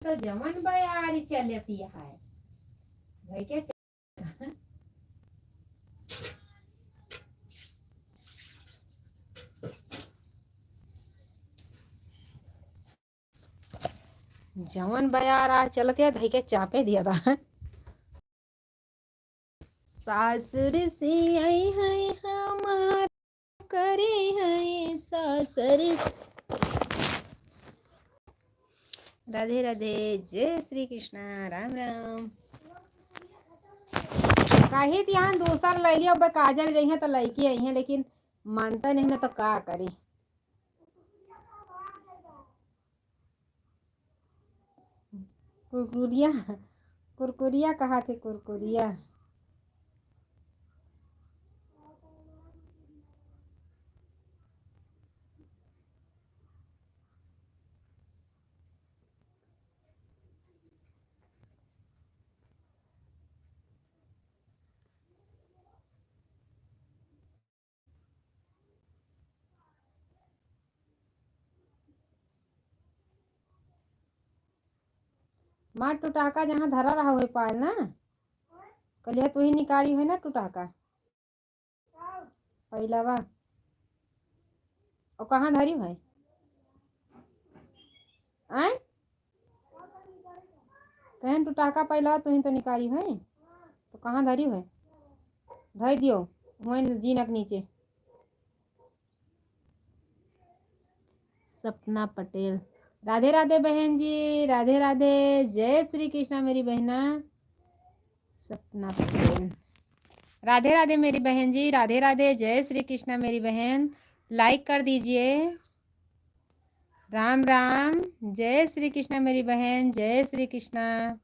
तो जमन बयारी चलती है भाई के जमन बयार आ चलते धई के चापे दिया था। सासुर से आई है हमार करे है सासुर। राधे राधे, जय श्री कृष्णा, राम राम। कही यहाँ दूसर लैली अब काजल गई है तो लड़की आई है लेकिन मानता नहीं ना तो का करी। कुरकुरिया कुरकुरिया कहा थे कुरकुरिया। माँ टुटाका जहाँ धरा रहा हुए पायल ना कलिया तू ही निकाली है ना टुटाका पहलावा और कहाँ धरी है आय कहन टुटाका पहला तू ही तो निकाली है तो कहाँ धरी है धर दियो वहीं जीनक नीचे। सपना पटेल, राधे राधे बहन जी, राधे राधे, जय श्री कृष्णा मेरी बहना। सपना पटेल, राधे राधे मेरी बहन जी, राधे राधे, जय श्री कृष्णा मेरी बहन। लाइक कर दीजिए। राम राम, जय श्री कृष्णा मेरी बहन, जय श्री कृष्णा।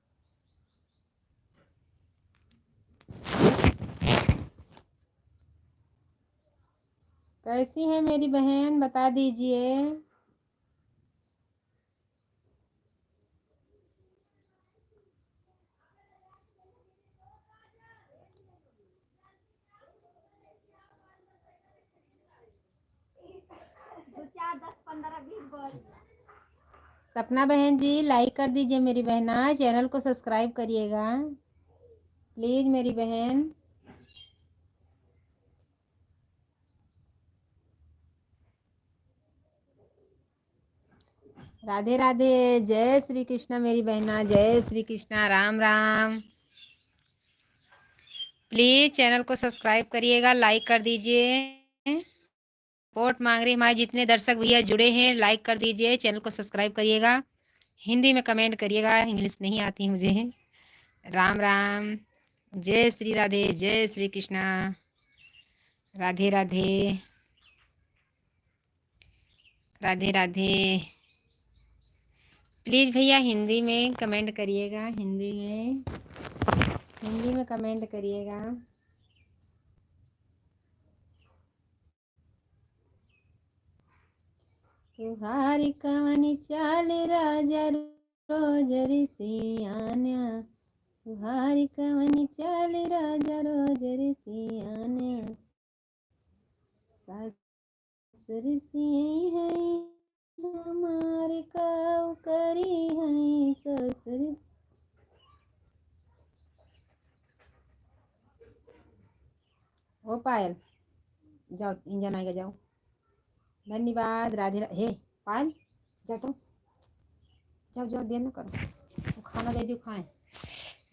कैसी है मेरी बहन बता दीजिए। सपना बहन जी लाइक कर दीजिए मेरी बहना, चैनल को सब्सक्राइब करिएगा प्लीज मेरी बहन। राधे राधे, जय श्री कृष्णा मेरी बहना, जय श्री कृष्णा, राम राम। प्लीज चैनल को सब्सक्राइब करिएगा, लाइक कर दीजिए। सपोर्ट मांग रही हमारे जितने दर्शक भैया जुड़े हैं, लाइक कर दीजिए, चैनल को सब्सक्राइब करिएगा, हिंदी में कमेंट करिएगा, इंग्लिश नहीं आती मुझे। राम राम, जय श्री राधे, जय श्री कृष्णा, राधे राधे, राधे राधे। प्लीज़ भैया हिंदी में कमेंट करिएगा, हिंदी में कमेंट करिएगा। तुहारी कवनी चाल राजा रोज ऋषियान्या, तुहारी कवनी चाल राजा रोज ऋषियान्या। सासुर सियई है हमारे काऊ करी है ससुर। ओ पायल जाओ इंजन आएगा जाओ। धन्यवाद, राधे हे पायल जाओ तो जाओ जाओ देर न करो खाना दे दो खाएं।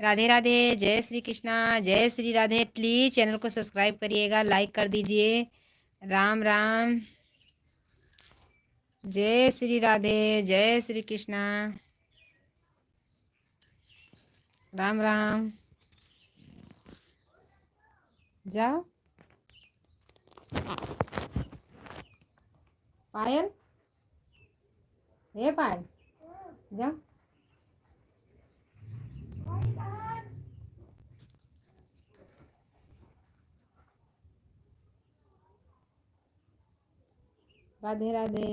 राधे राधे, जय श्री कृष्णा, जय श्री राधे। प्लीज चैनल को सब्सक्राइब करिएगा, लाइक कर दीजिए। राम राम, जय श्री राधे, जय श्री कृष्णा, राम राम। जाओ पायल, हे पायल जाओ। राधे राधे।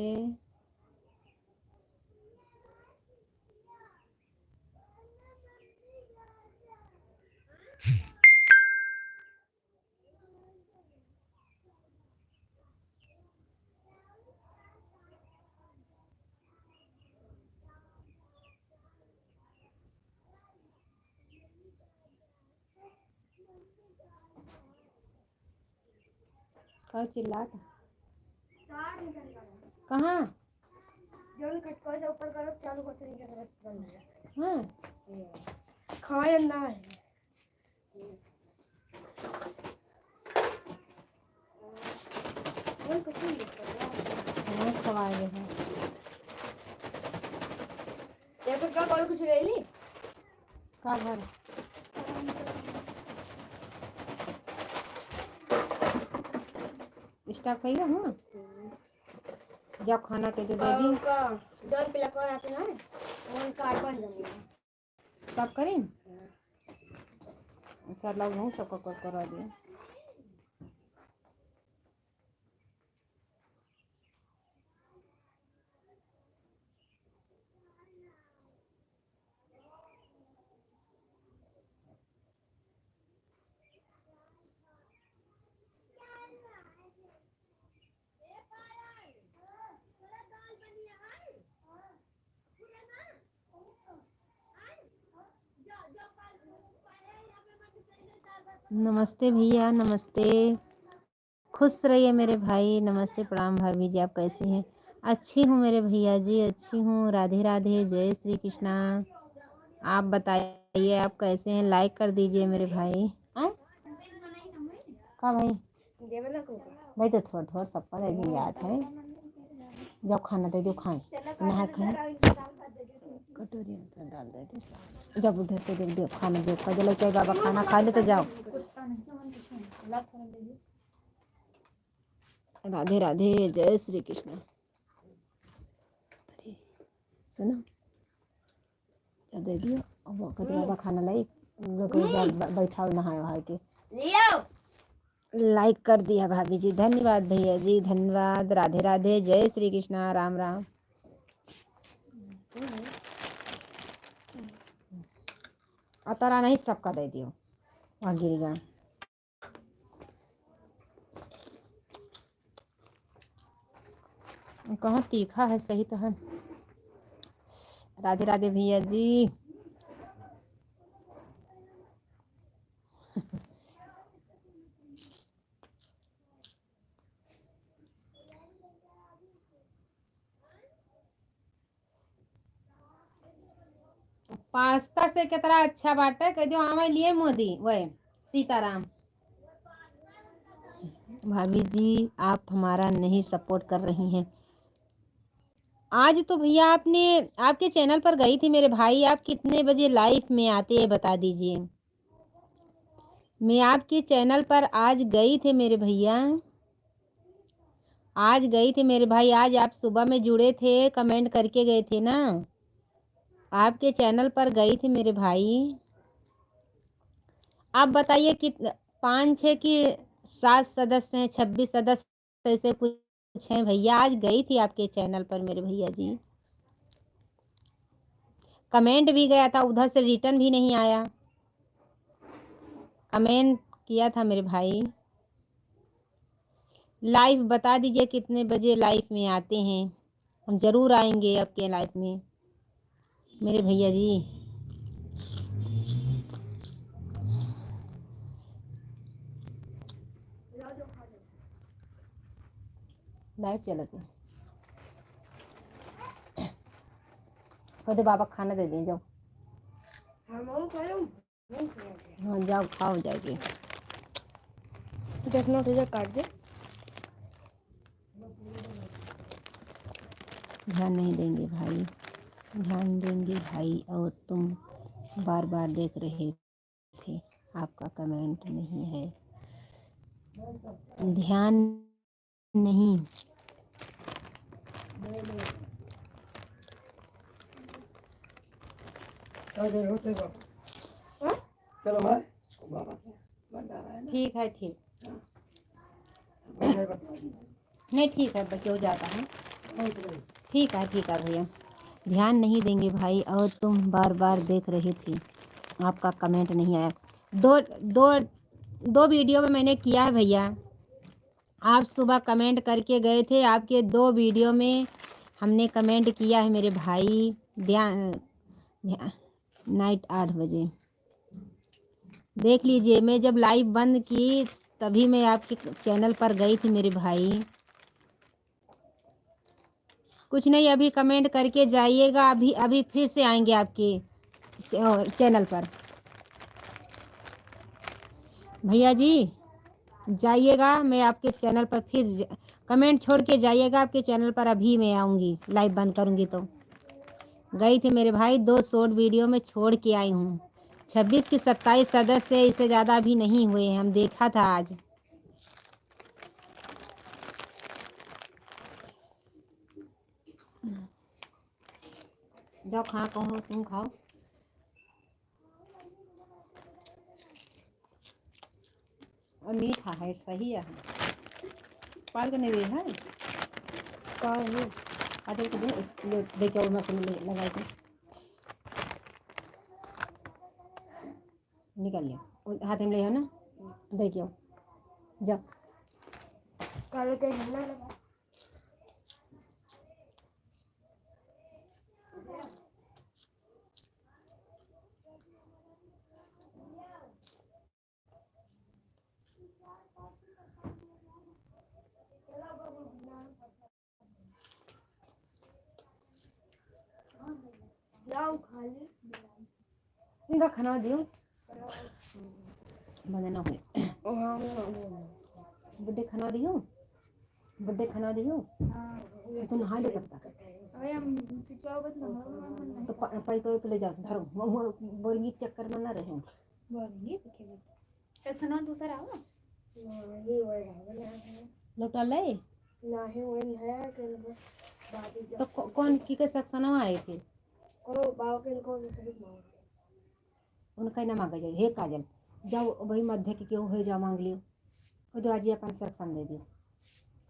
क्या चिल्लाता कहाँ? ऊपर करो चालू करते नीचे करो बंद हो जाए। हाँ खाए ना है वो कुछ नहीं हाँ खवाएंगे हैं। ये कुछ का कॉल कुछ ले ली का घर स्टाफ है हाँ जब खाना के तो दे दी का दो पिला को आते ना वो कार्ड बन जाएगा सब करें अच्छा लोग हूँ सबको करा दिया नमस्ते भैया नमस्ते खुश रहिए मेरे भाई नमस्ते प्रणाम भाभी जी आप कैसे हैं अच्छी हूँ मेरे भैया जी अच्छी हूँ राधे राधे जय श्री कृष्णा आप बताइए आप कैसे हैं लाइक कर दीजिए मेरे भाई का भाई भाई तो थोड़ा थोड़ा सबका दे दी याद है जब खाना दे दो खाएं नहा खाएं कटोरी में डाल दे जब उधर से देख दो खाना दो चलो क्या बाबा खाना खा ले तो जाओ राधे राधे जय श्री कृष्ण सुनो दे दियो अब कभी बाबा खाना लाई बैठा नहाए वहा के लाइक कर दिया भाभी जी धन्यवाद भैया जी धन्यवाद राधे राधे जय श्री कृष्णा राम राम अतरा नहीं सबका दे दियो वहाँ गिरेगा कहाँ तीखा है सही तो है राधे राधे भैया जी पास्ता से कितना अच्छा बाटे कह दियो हमें लिए मोदी वह सीताराम भाभी जी आप हमारा नहीं सपोर्ट कर रही हैं आज तो भैया आपने आपके चैनल पर गई थी मेरे भाई आप कितने बजे लाइव में आते हैं बता दीजिए मैं आपके चैनल पर आज गई थे मेरे भैया आज गई थी मेरे भाई आज आप सुबह में जुड़े थे कमेंट करके गए थे ना आपके चैनल पर गई थी मेरे भाई आप बताइए कि 5-6 की 7 सदस्य हैं 26 सदस्य ऐसे कुछ हैं भैया आज गई थी आपके चैनल पर मेरे भैया जी कमेंट भी गया था उधर से रिटर्न भी नहीं आया कमेंट किया था मेरे भाई लाइव बता दीजिए कितने बजे लाइव में आते हैं हम ज़रूर आएंगे आपके लाइव में मेरे भैया जी लाइव चलते कहते बाबा खाना दे दें जाओ हाँ जाओ खाओ जाएगी देखना तुझे काट दे ध्यान नहीं देंगे भाई ध्यान देंगे भाई और तुम बार बार देख रहे थे आपका कमेंट नहीं है ध्यान नहीं ठीक है ठीक नहीं ठीक है बच्चे हो जाता है ठीक है भैया ध्यान नहीं देंगे भाई और तुम बार बार देख रही थी आपका कमेंट नहीं आया दो दो दो वीडियो में मैंने किया है भैया आप सुबह कमेंट करके गए थे आपके 2 वीडियो में हमने कमेंट किया है मेरे भाई ध्यान नाइट 8 बजे देख लीजिए मैं जब लाइव बंद की तभी मैं आपके चैनल पर गई थी मेरे भाई। कुछ नहीं, अभी कमेंट करके जाइएगा, अभी अभी फिर से आएंगे आपके चैनल पर। भैया जी जाइएगा, मैं आपके चैनल पर फिर कमेंट छोड़ के जाइएगा, आपके चैनल पर अभी मैं आऊँगी, लाइव बंद करूँगी तो। गई थी मेरे भाई, 2 शॉर्ट वीडियो में छोड़ के आई हूँ। 26 की 27 सदस्य, इससे ज़्यादा भी नहीं हुए हैं, हम देखा था आज। जाओ खाना कहो, तुम खाओ। और मीठा है, सही है। पाल के नहीं दे है आटे को देखो और मसाले लगाए थे, निकाल लिया हाथ में ले है ना, देखियो जाओ। काले के झंडा लगा जाओ खाली इनका खाना दियो बनाना हो। बुड्ढे खाना दियो, बुड्ढे खाना दियो। तुम नहा लो तब तक। तो पाइप वाइप ले जाओ, धरो बोलगी चक्कर में ना रहे। दूसरा लौटा ले नहीं वही है तो कौन की के सक्सेना आए थे बाव के इनको उनका ना मांगा जाए। हे काजल जाओ वही मध्य के केहू हो जाओ मांग लियो, खुद आज अपन सक्सन दे दियो।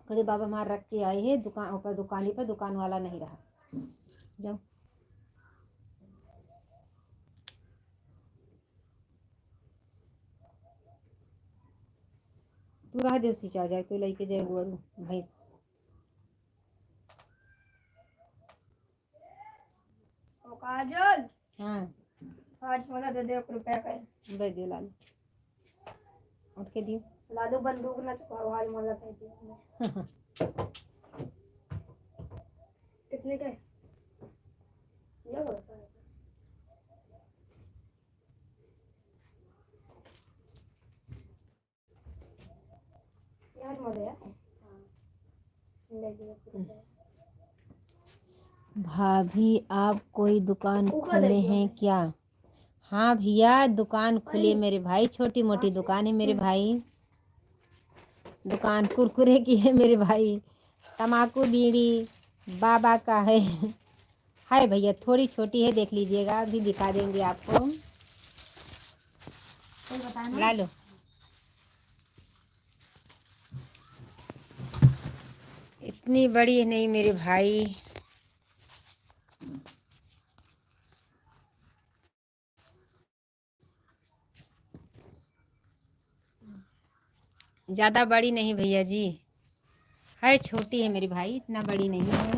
कहे बाबा मार रख के आए हैं दुकान ऊपर, दुकानी पर दुकान वाला नहीं रहा। जाओ तू रहा दे सिंचा जाए तो लेके जाए गोरू भैंस। काजल हाँ आज मला दे दे 1 रुपया का दे दियो लालू, उठ के दियो। लालू बंदूक ना चुकाओ आज मला दे दियो। कितने का है ये बोलता है यार मला यार ले दियो। भाभी आप कोई दुकान खोले हैं क्या? हाँ भैया दुकान खुली मेरे भाई, छोटी मोटी दुकान है मेरे भाई। दुकान कुरकुरे की है मेरे भाई, तम्बाकू बीड़ी बाबा का है। हाय भैया थोड़ी छोटी है, देख लीजिएगा, अभी दिखा देंगे आपको। ला लो इतनी बड़ी नहीं मेरे भाई। ज़्यादा बड़ी नहीं भैया जी, है छोटी है मेरे भाई, इतना बड़ी नहीं है।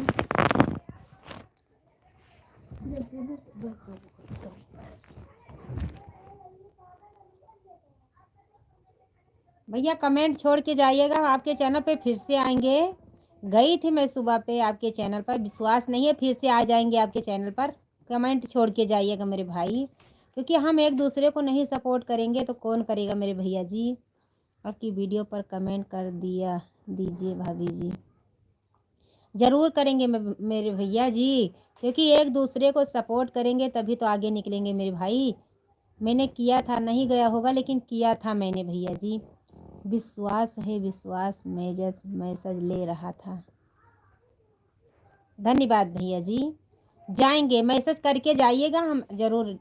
भैया कमेंट छोड़ के जाइएगा, आपके चैनल पे फिर से आएंगे। गई थी मैं सुबह पे आपके चैनल पर, विश्वास नहीं है फिर से आ जाएंगे आपके चैनल पर। कमेंट छोड़ के जाइएगा मेरे भाई, क्योंकि हम एक दूसरे को नहीं सपोर्ट करेंगे तो कौन करेगा मेरे भैया जी। आपकी वीडियो पर कमेंट कर दिया दीजिए भाभी जी। ज़रूर करेंगे मेरे भैया जी, क्योंकि एक दूसरे को सपोर्ट करेंगे तभी तो आगे निकलेंगे मेरे भाई। मैंने किया था, नहीं गया होगा लेकिन किया था मैंने भैया जी। विश्वास है विश्वास, मैसेज ले रहा था। धन्यवाद भैया जी, जाएंगे मैसेज करके जाइएगा हम ज़रूर।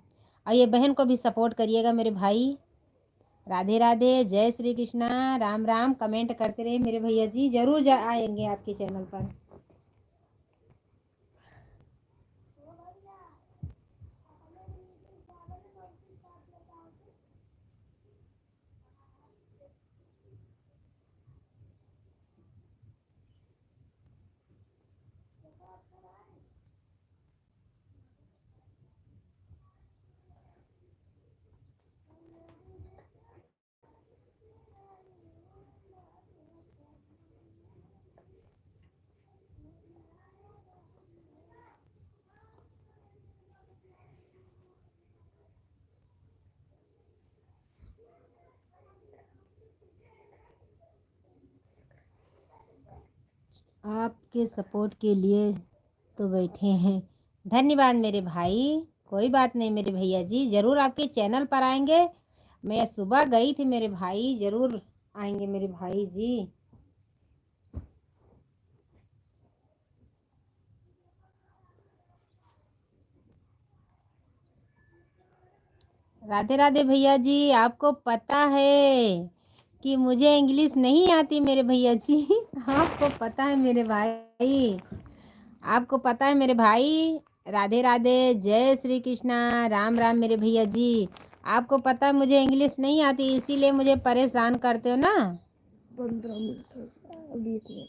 और ये बहन को भी सपोर्ट करिएगा मेरे भाई। राधे राधे, जय श्री कृष्णा, राम राम। कमेंट करते रहे मेरे भैया जी, ज़रूर आएंगे आपके चैनल पर। आपके सपोर्ट के लिए तो बैठे हैं। धन्यवाद मेरे भाई। कोई बात नहीं मेरे भैया जी, ज़रूर आपके चैनल पर आएंगे। मैं सुबह गई थी मेरे भाई, ज़रूर आएंगे मेरे भाई जी। राधे राधे भैया जी। आपको पता है कि मुझे इंग्लिश नहीं आती मेरे भैया जी। आपको पता है मेरे भाई, आपको पता है मेरे भाई। राधे राधे, जय श्री कृष्णा, राम राम मेरे भैया जी। आपको पता है मुझे इंग्लिश नहीं आती, इसीलिए मुझे परेशान करते हो ना। 15 मिनट 20 मिनट।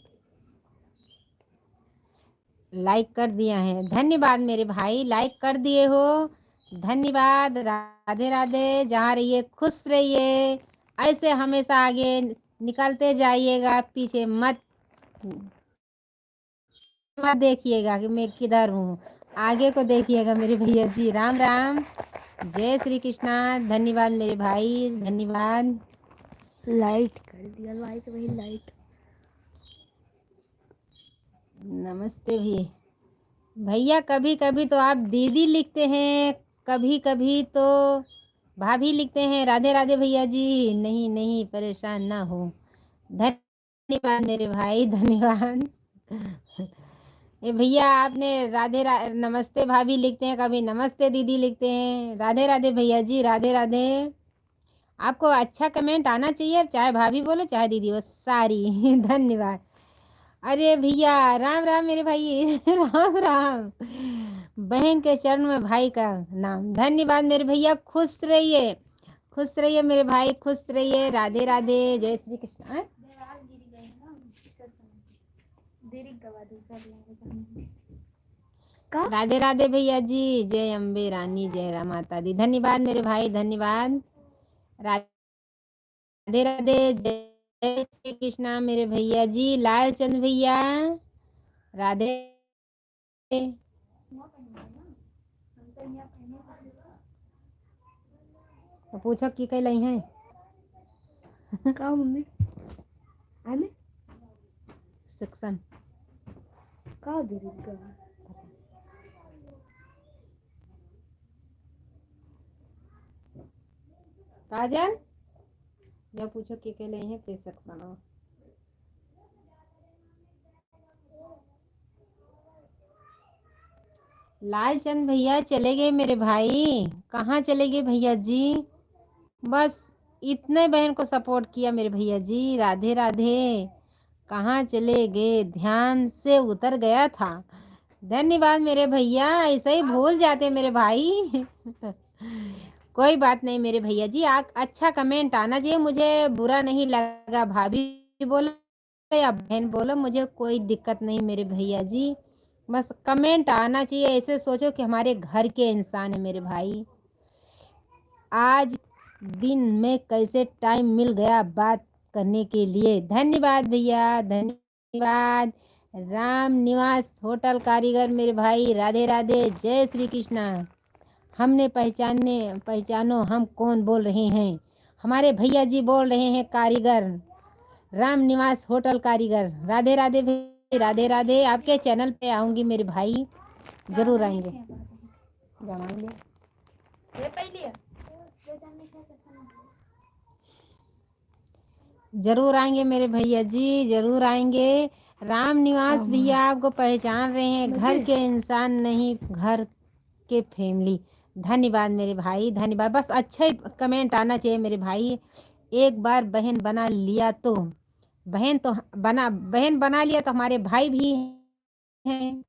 लाइक कर दिया है, धन्यवाद मेरे भाई, लाइक कर दिए हो, धन्यवाद। राधे राधे, जहाँ रहिए खुश रहिए, ऐसे हमेशा आगे निकलते जाइएगा, पीछे मत मत देखिएगा कि मैं किधर हूँ, आगे को देखिएगा मेरे भैया जी। राम राम, जय श्री कृष्णा, धन्यवाद मेरे भाई, धन्यवाद। लाइट कर दिया, लाइट वही लाइट। नमस्ते भैया। कभी कभी तो आप दीदी लिखते हैं, कभी कभी तो भाभी लिखते हैं। राधे राधे भैया जी। नहीं नहीं, परेशान ना हो, धन्यवाद मेरे भाई, धन्यवाद। ये भैया आपने नमस्ते भाभी लिखते हैं, कभी नमस्ते दीदी लिखते हैं। राधे राधे भैया जी, राधे राधे। आपको अच्छा कमेंट आना चाहिए, चाहे भाभी बोलो चाहे दीदी हो, सारी। धन्यवाद। अरे भैया राम राम मेरे भाई। राम राम। बहन के चरण में भाई का नाम, धन्यवाद मेरे भैया। खुश रहिए, खुश रहिए मेरे भाई, खुश रहिए। राधे राधे, जय श्री कृष्ण। राधे राधे भैया जी, जय अम्बे रानी, जय राम माता दी। धन्यवाद मेरे भाई, धन्यवाद। राधे राधे, जय श्री कृष्णा मेरे भैया जी। लाल चंद भैया, राधे। तो पूछो की कई लई हैं। का मम्मी आने सेक्शन का देरी का काजल, जब पूछो की कई लई हैं फिर सेक्शन हो। लालचंद भैया चले गए मेरे भाई, कहाँ चले गए भैया जी। बस इतने बहन को सपोर्ट किया मेरे भैया जी। राधे राधे, कहाँ चले गए, ध्यान से उतर गया था। धन्यवाद मेरे भैया, ऐसे ही भूल जाते मेरे भाई। कोई बात नहीं मेरे भैया जी, अच्छा कमेंट आना चाहिए, मुझे बुरा नहीं लगा। भाभी बोलो या बहन बोलो, मुझे कोई दिक्कत नहीं मेरे भैया जी, बस कमेंट आना चाहिए। ऐसे सोचो कि हमारे घर के इंसान है मेरे भाई। आज दिन में कैसे टाइम मिल गया बात करने के लिए। धन्यवाद भैया, धन्यवाद। राम निवास होटल कारीगर मेरे भाई, राधे राधे, जय श्री कृष्णा। हमने पहचानो हम कौन बोल रहे हैं। हमारे भैया जी बोल रहे हैं, कारीगर राम निवास होटल कारीगर। राधे राधे भाई, राधे राधे। आपके चैनल पे आऊंगी मेरे भाई, जरूर आएंगे। जरूर आएंगे मेरे भैया जी, जरूर आएंगे। राम निवास भैया आपको पहचान रहे हैं, घर के इंसान नहीं, घर के फैमिली। धन्यवाद मेरे भाई, धन्यवाद। बस अच्छा कमेंट आना चाहिए मेरे भाई। एक बार बहन बना लिया तो बहन बना लिया तो हमारे भाई भी हैं।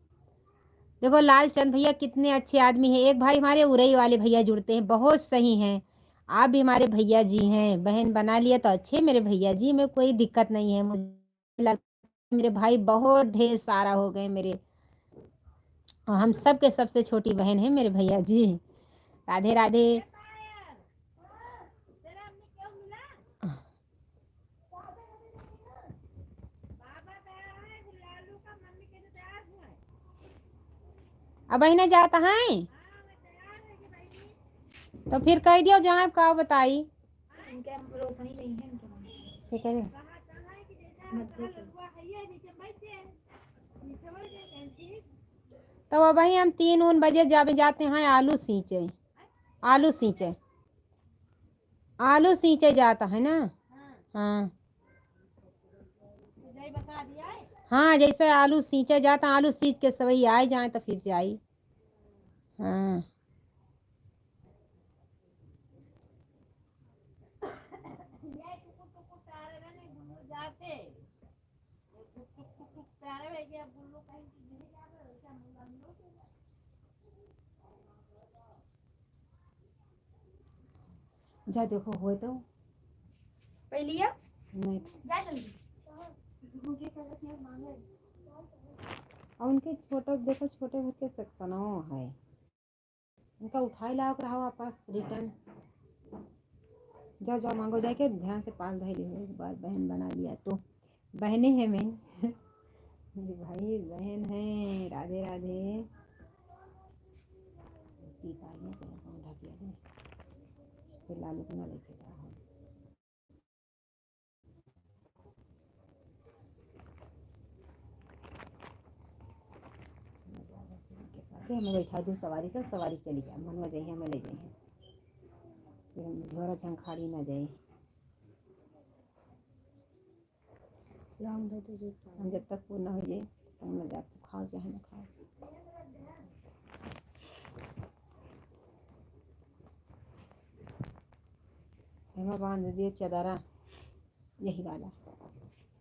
देखो लालचंद भैया कितने अच्छे आदमी हैं। एक भाई हमारे उरई वाले भैया जुड़ते हैं, बहुत सही हैं। आप भी हमारे भैया जी हैं, बहन बना लिया तो अच्छे मेरे भैया जी, में कोई दिक्कत नहीं है। मुझे लगता है मेरे भाई बहुत ढेर सारा हो गए मेरे, और हम सब के सबसे छोटी बहन है मेरे भैया जी। राधे राधे। अब बहना जाता है तो फिर कह दियो जहाँ का बताई। ठीक है। तो अब भाई हम 3 बजे जाते हैं आलू सींचे जाता है ना। हाँ हाँ, जैसे आलू सींचे जाता, आलू सींच के सवही आए जाए तो फिर जाई। हाँ जा देखो हो तो पहलिया नहीं। जा जल्दी। और उनके छोटे देखो, छोटे बच्चे सेक्शनों है, उनका उठाई ला कर रहा वापस रिटर्न। जाओ जाओ मांगो जाके, ध्यान से पाल धैर्य हो, एक बार बहन बना लिया तो। बहनें हैं मैं मेरी भाई बहन है। राधे राधे। फिर लालू को ना लेके जा। हमें बैठा दूँ सवारी से, सवारी चली जाए मनवा जाइए, हमें ले जाइए, फिर हम झोरा झंखाड़ी ना जाए। हम जब तक पूर्ण हो जाए तब न जा, खाओ चाहे ना खाओ। हेमा बांध दिए चदरा यही वाला,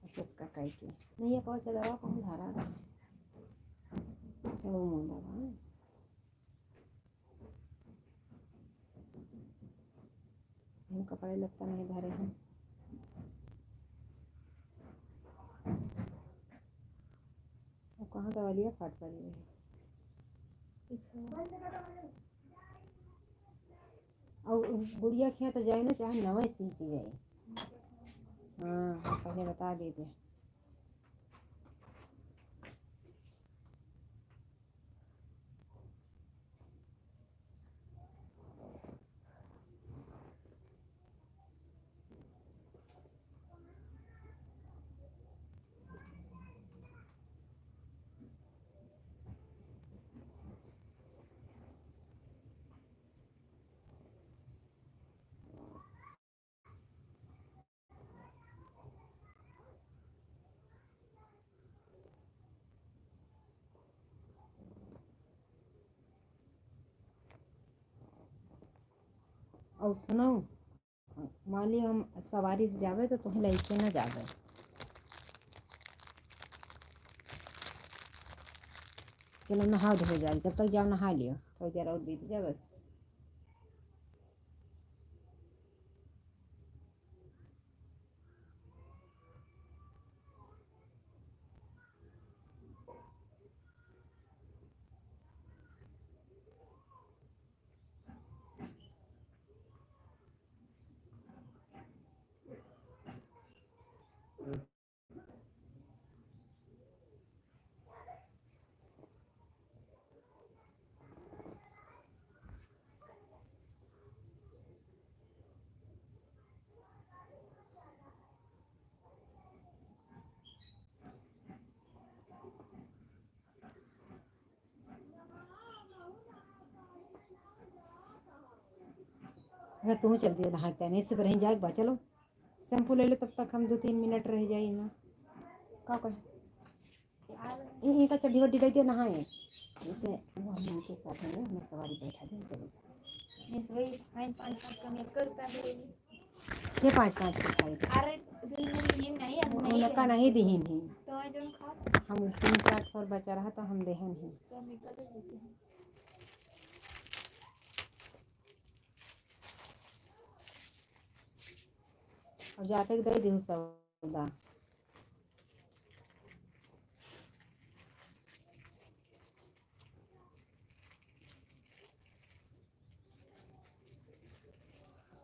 उसका कह के नहीं है कौन चदरा कौन धारा था। चलो मुंडा बा हम कपड़े लगता नहीं धरे हैं। वो कहाँ दवा लिया, फाट पड़ी है। और गुड़िया खेत तो जाए ना, चाहे नवा सींच जाए। हाँ पहले बता देते। और सुनो, मान लिया हम सवारी से जावे तो तुम्हें लेके ना जावे। चलो नहा धो जाए, जब तक जाओ नहा लियो, थोड़ी देर और बीत जाए बस। अगर तुम चल दियो नहाते नहीं सुबह रह जाए, चलो शैम्पू ले लो, तब तक हम 2-3 मिनट रह जाइए ना। का कहे ये का चड्डी वड्डी दे दियो नहाए, जैसे वो हम उनके साथ हैं, हमें सवारी बैठा दें चलो। वही 5-5 का मेरे को रुपया दे। ये 5-5 के साइड अरे ये नहीं अब नहीं उनका नहीं दिहिन ही, तो मैं जो खा हम 3-4 और बचा रहा तो हम देहन ही। तो निकल देते हैं। और जाते दे दी सौदा।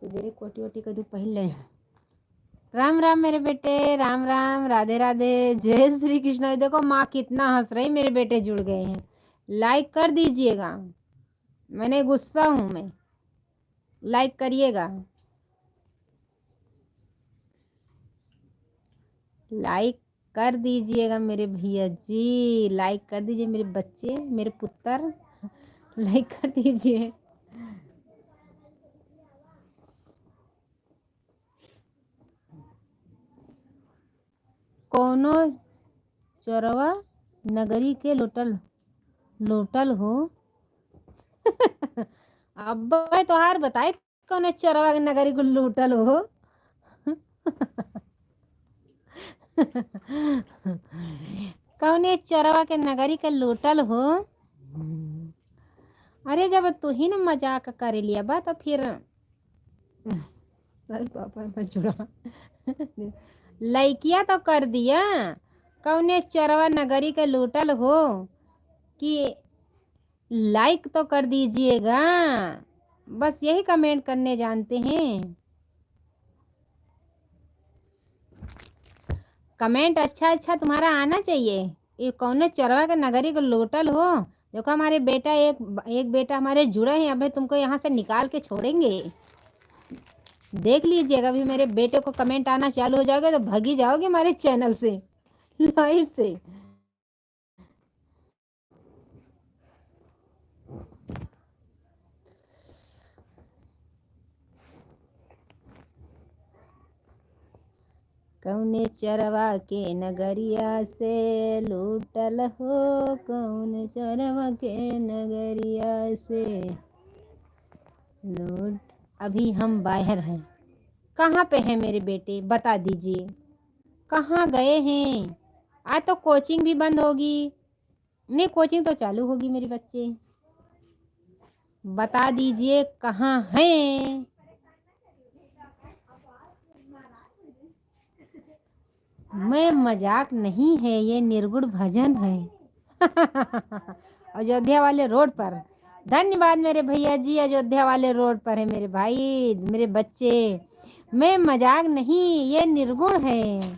सुबेरे कोटी वोटी कदू पहन ले। राम राम मेरे बेटे, राम राम, राधे राधे, जय श्री कृष्ण। देखो माँ कितना हंस रही, मेरे बेटे जुड़ गए हैं। लाइक कर दीजिएगा, मैंने गुस्सा हूँ मैं, लाइक करिएगा, लाइक कर दीजिएगा मेरे भैया जी, लाइक कर दीजिए मेरे बच्चे, मेरे पुत्र, लाइक कर दीजिए। कोनो चोरवा नगरी के लोटल हो। अब तोहार बताए कौन चोरवा नगरी को लूटल हो। कौने चोरवा के नगरी के लूटल हो। अरे जब तू ही ना मजाक करे लिया बा तो फिर अरे पापा बचड़ा लइकिया तो कर दिया। कौने चोरवा नगरी के लूटल हो कि लाइक तो कर दीजिएगा। बस यही कमेंट करने जानते हैं। कमेंट अच्छा अच्छा तुम्हारा आना चाहिए। ये कौन चरवा के नगरी को लोटल हो। देखो हमारे बेटा एक बेटा हमारे जुड़े हैं, अभी तुमको यहाँ से निकाल के छोड़ेंगे। देख लीजिएगा, अभी मेरे बेटे को कमेंट आना चालू हो जाएगा तो भागी जाओगे हमारे चैनल से, लाइव से। कौने चरवा के नगरिया से लूटल हो। कौन चरवा के नगरिया से लूट। अभी हम बाहर हैं। कहाँ पे हैं मेरे बेटे, बता दीजिए कहाँ गए हैं। आज तो कोचिंग भी बंद होगी। नहीं, कोचिंग तो चालू होगी मेरे बच्चे। बता दीजिए कहाँ हैं। मैं मजाक नहीं है, ये निर्गुण भजन है। अयोध्या वाले रोड पर। धन्यवाद मेरे भैया जी, अयोध्या वाले रोड पर है मेरे भाई, मेरे बच्चे। मैं मजाक नहीं, ये निर्गुण है।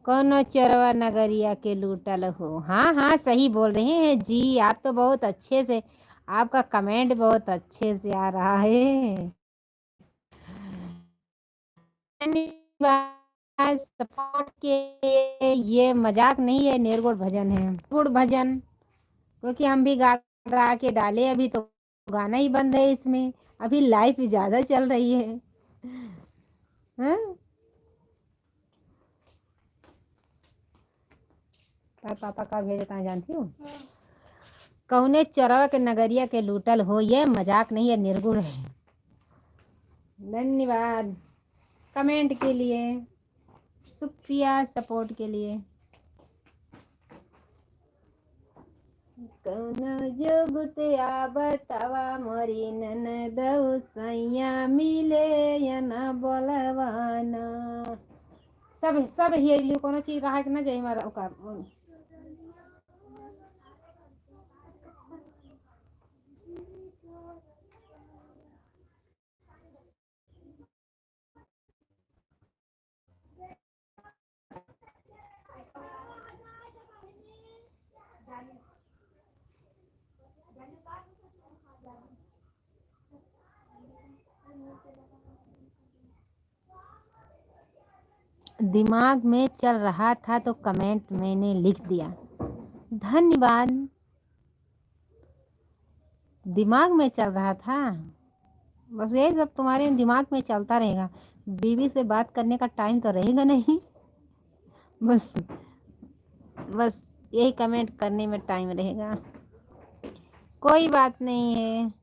कोनो चरवा नगरिया के लूटल हो। हाँ हाँ सही बोल रहे हैं जी, आप तो बहुत अच्छे से, आपका कमेंट बहुत अच्छे से आ रहा है। धन्यवाद सपोर्ट के। ये मजाक नहीं है, निर्गुण भजन है, गुड़ भजन। क्योंकि हम भी गा गा के डाले, अभी तो गाना ही बंद है इसमें, अभी लाइफ ज्यादा चल रही है। हाँ? पापा का भेजे कहाँ जानती हूँ। कौने चरवा के नगरिया के लूटल हो, ये मजाक नहीं है, निर्गुण है। धन्यवाद कमेंट के लिए, शुक्रिया सपोर्ट के लिए। कौन जोगुतिया बतावा मोरी ननदौ सैया मिले या ना बोलवाना। सब सब हियली कोनो चीज रहा कि ना जाए हमारा ओका। दिमाग में चल रहा था तो कमेंट मैंने लिख दिया। धन्यवाद। दिमाग में चल रहा था, बस यही सब तुम्हारे दिमाग में चलता रहेगा। बीवी से बात करने का टाइम तो रहेगा नहीं। बस बस यही कमेंट करने में टाइम रहेगा। कोई बात नहीं है।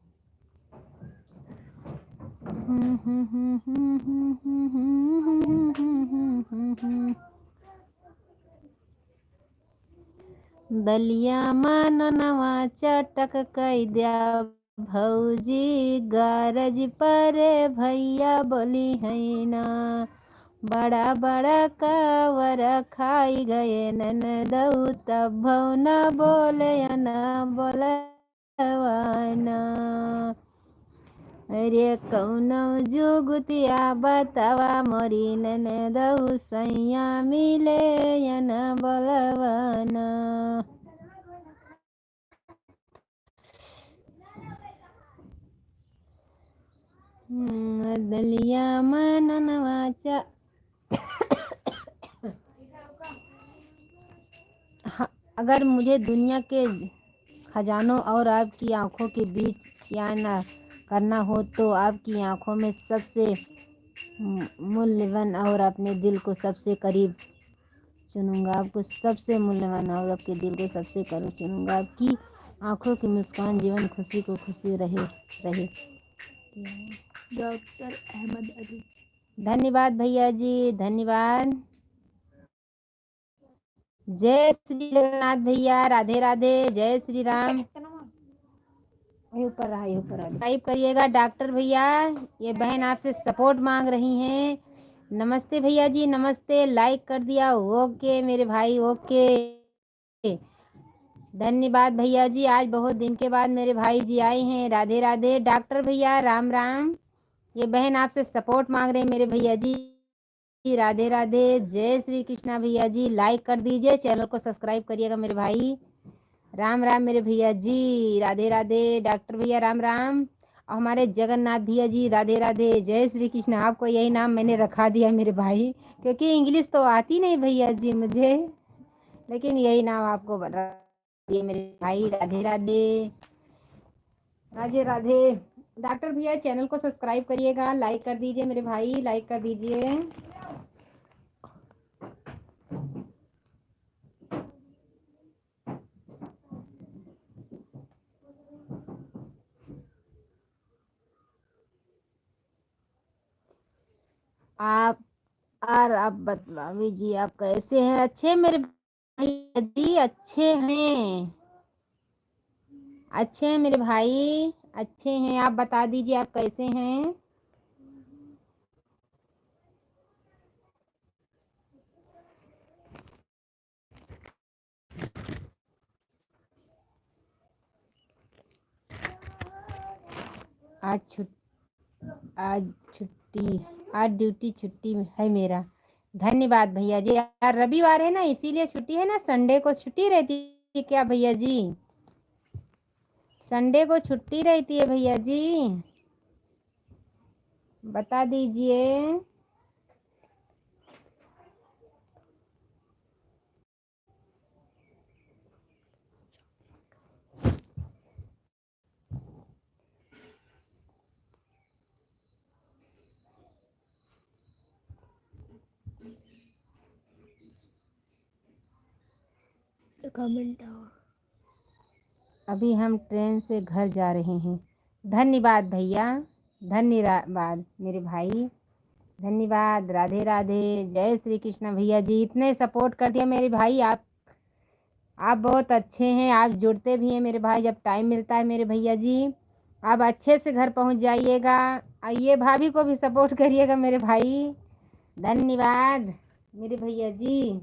दलिया मानवा चटक कई दिया भौजी, गारज पर भैया बोली है ना। बड़ा बड़ा कावर खाई गए ननदऊ, तब न बोले न बोलवाना। अरे कौनो जुगतिया बतावा मोरी ननदऊ, सैया मिले या न बोलवाना। दलिया मनवा अगर मुझे दुनिया के खजानों और आपकी आंखों के बीच याना करना हो तो आपकी आंखों में सबसे मूल्यवान और अपने दिल को सबसे करीब चुनूंगा। आपको सबसे मूल्यवान और आपके दिल को सबसे करीब चुनूंगा। आपकी आंखों की मुस्कान जीवन खुशी को खुशी रहे रहे। डॉक्टर अहमद अली। धन्यवाद भैया जी, धन्यवाद। जय श्री जगन्नाथ भैया, राधे राधे, जय श्री राम। ऊपर रहा, ऊपर टाइप करिएगा डॉक्टर भैया। ये बहन आपसे सपोर्ट मांग रही हैं। नमस्ते भैया जी, नमस्ते। लाइक कर दिया, ओके मेरे भाई, ओके। धन्यवाद भैया जी, आज बहुत दिन के बाद मेरे भाई जी आए हैं। राधे राधे डॉक्टर भैया, राम राम। ये बहन आपसे सपोर्ट मांग रहे हैं मेरे भैया जी। राधे राधे, जय श्री कृष्णा भैया जी। लाइक कर दीजिए, चैनल को सब्सक्राइब करिएगा मेरे भाई। राम राम मेरे भैया जी, राधे राधे डॉक्टर भैया, राम राम। और हमारे जगन्नाथ भैया जी, राधे राधे, जय श्री कृष्ण। आपको यही नाम मैंने रखा दिया मेरे भाई, क्योंकि इंग्लिश तो आती नहीं भैया जी मुझे, लेकिन यही नाम आपको रख दिया मेरे भाई। राधे राधे, राधे राधे डॉक्टर भैया। चैनल को सब्सक्राइब करिएगा, लाइक कर दीजिए मेरे भाई, लाइक कर दीजिए। आप आप बतलावी जी, आप कैसे हैं? अच्छे मेरे भाई जी, अच्छे हैं, अच्छे हैं मेरे भाई, अच्छे हैं। आप बता दीजिए आप कैसे हैं? आज आज छुट्टी, आज ड्यूटी छुट्टी है मेरा। धन्यवाद भैया जी। यार रविवार है ना, इसीलिए छुट्टी है ना। संडे को छुट्टी रहती है क्या भैया जी? संडे को छुट्टी रहती है भैया जी, बता दीजिए। कमेंट अभी हम ट्रेन से घर जा रहे हैं। धन्यवाद भैया, धन्यवाद मेरे भाई, धन्यवाद। राधे राधे, जय श्री कृष्ण भैया जी। इतने सपोर्ट कर दिया मेरे भाई। आप बहुत अच्छे हैं, आप जुड़ते भी हैं मेरे भाई जब टाइम मिलता है मेरे भैया जी। आप अच्छे से घर पहुंच जाइएगा। आइए, भाभी को भी सपोर्ट करिएगा मेरे भाई। धन्यवाद मेरे भैया जी।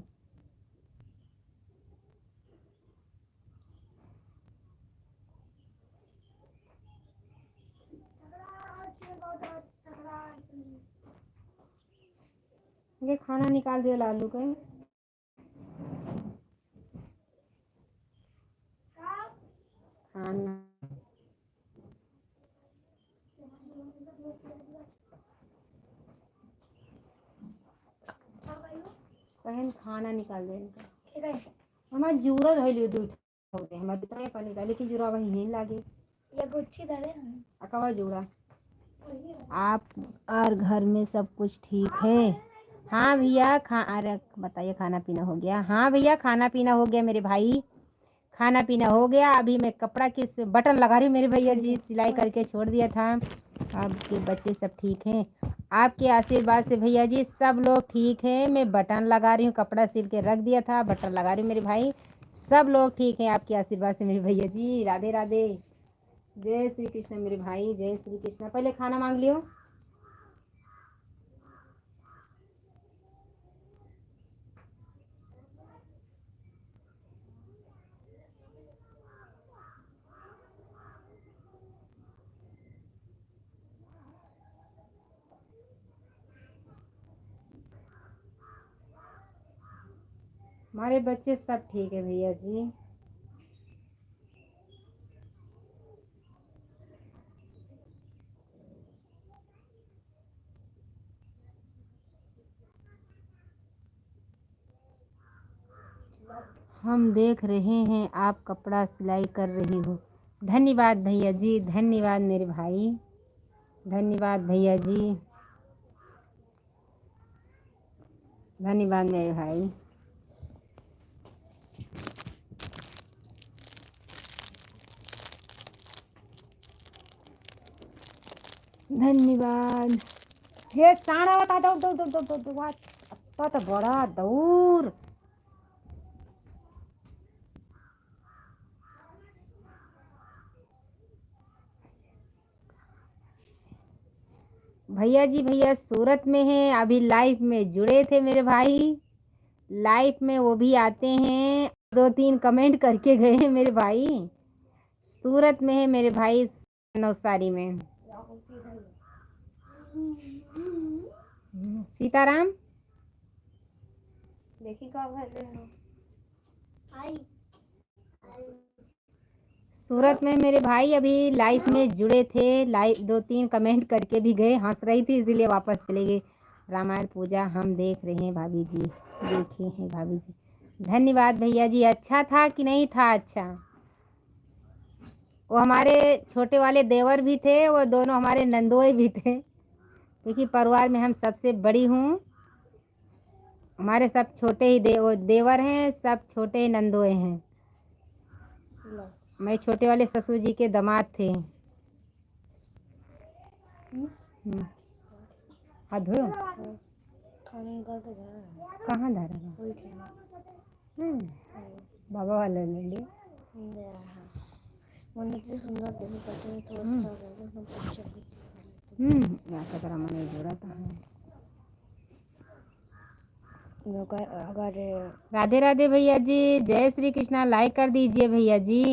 ये खाना निकाल दिया लालू का। खाना कहन खाना निकाल दे इनका। हमार जूरा धइले दूध होते हमार तो पानी का, लेकिन जूरा वही नहीं लागे। ये गुच्छी धरे अकवा जूरा। आप और घर में सब कुछ ठीक है? हाँ भैया, अरे बताइए, खाना पीना हो गया? हाँ भैया, खाना पीना हो गया मेरे भाई, खाना पीना हो गया। अभी मैं कपड़ा किस बटन लगा रही हूँ मेरे भैया जी, सिलाई करके छोड़ दिया था। आपके बच्चे सब ठीक हैं? आपके आशीर्वाद से भैया जी सब लोग ठीक हैं। मैं बटन लगा रही हूँ, कपड़ा सिल के रख दिया था, बटन लगा रही हूँ मेरे भाई। सब लोग ठीक हैं आपके आशीर्वाद से मेरे भैया जी। राधे राधे, जय श्री कृष्ण मेरे भाई, जय श्री कृष्ण। पहले खाना मांग लियो। हमारे बच्चे सब ठीक है भैया जी। हम देख रहे हैं आप कपड़ा सिलाई कर रही हो। धन्यवाद भैया जी, धन्यवाद मेरे भाई, धन्यवाद भैया जी, धन्यवाद मेरे भाई। धन्यवाद। हे साड़ा बता दो दो दो दो दो दो आता तो बड़ा दूर। भैया जी भैया सूरत में है, अभी लाइव में जुड़े थे मेरे भाई, लाइव में वो भी आते हैं, 2-3 कमेंट करके गए हैं मेरे भाई। सूरत में है मेरे भाई, नवसारी में। सीताराम देखी का आई सूरत में मेरे भाई अभी लाइव में जुड़े थे, लाइव 2-3 कमेंट करके भी गए, हंस रही थी इसीलिए वापस चले गए। रामायण पूजा हम देख रहे हैं भाभी जी, देखे हैं भाभी जी। धन्यवाद भैया जी। अच्छा था कि नहीं था? अच्छा, वो हमारे छोटे वाले देवर भी थे, वो दोनों हमारे नंदोए भी थे, क्योंकि परिवार में हम सबसे बड़ी हूँ। हमारे सब छोटे ही देवर हैं, सब छोटे ही नंदोए हैं। मेरे छोटे वाले ससुर जी के दामाद थे। हाथ धोयो? कहाँ धरा? बाबा वाला ले लिया। मैंने जोड़ा था। राधे राधे भैया जी, जय श्री कृष्णा। लाइक कर दीजिए भैया जी,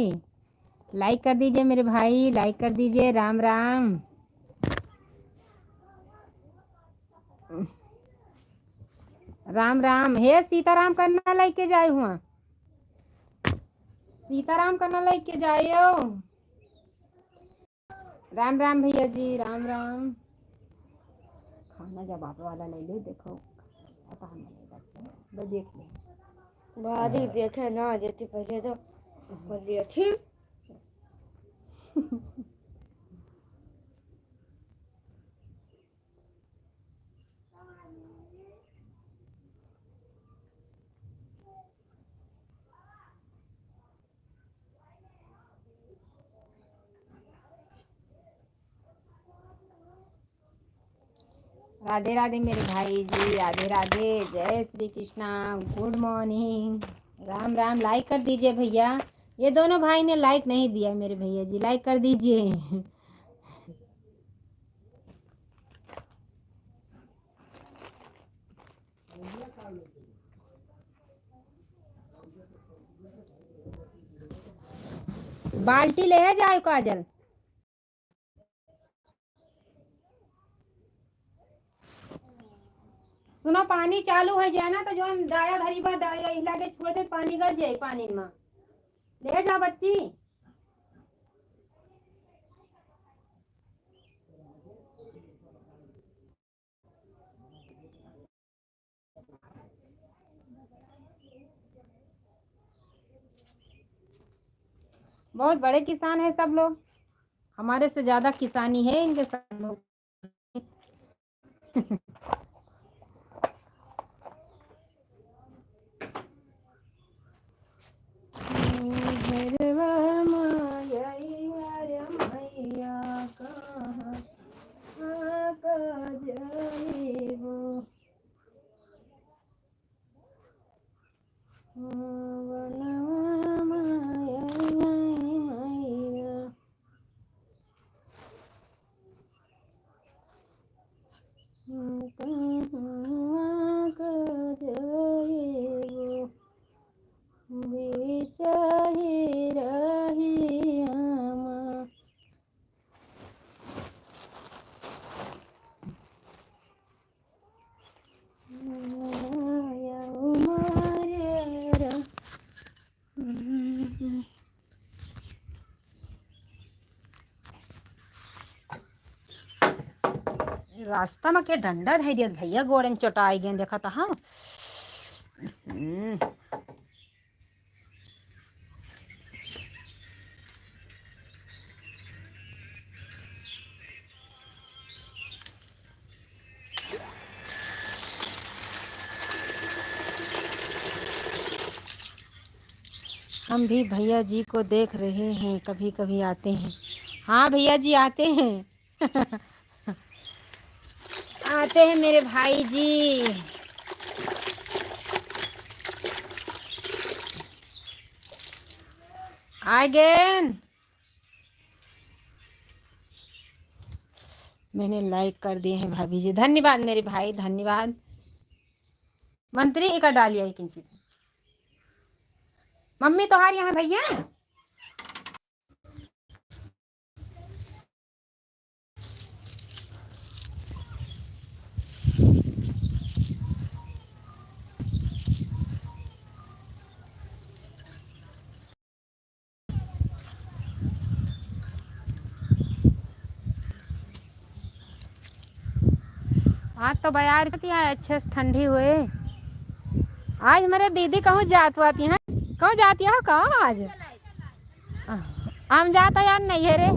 लाइक कर दीजिए मेरे भाई, लाइक कर दीजिए। राम राम। राम राम। हे सीताराम करना लाइक के जाए हुआ, सीताराम करना लाइक के जाइयो। राम राम भैया जी, राम राम। खाना जब आप वाला ले लो, देखो पता हमें नहीं बच्चा, देख ले बादी देखे ना देती पहले तो कर दिया थी। राधे राधे मेरे भाई जी, राधे राधे, जय Shri Krishna, good morning, Ram Ram. Like कर दीजिए भैया। ये दोनों भाई ने लाइक नहीं दिया मेरे भैया जी, लाइक कर दीजिए। बाल्टी ले जाओ काजल। सुनो पानी चालू है जाना तो जो हम दाया धरी बार दाया हिला के छोड़ दे, पानी गर जाए पानी में। ले जा बच्ची। बहुत बड़े किसान है सब लोग, हमारे से ज्यादा किसानी है इनके सब लोग। रास्ता में के डंडा धई दिया भैया, गोड़े में चोटाई गए देखा था। हाँ हम भी भैया जी को देख रहे हैं, कभी कभी आते हैं। हाँ भैया जी आते हैं। आते हैं मेरे भाई जी। अगेन मैंने लाइक कर दिए हैं भाभी जी, धन्यवाद मेरे भाई, धन्यवाद। मंत्री एक डालिए किंची मम्मी तो हार यहाँ भैया। आज तो बाजार है अच्छे से ठंडी हुए। आज मेरे दीदी कहूँ जात आती हैं, कहूँ जाती हो कहाँ आज हम जाता यार नहीं है रे।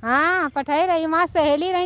हाँ पठाई रही, वहाँ सहेली रही।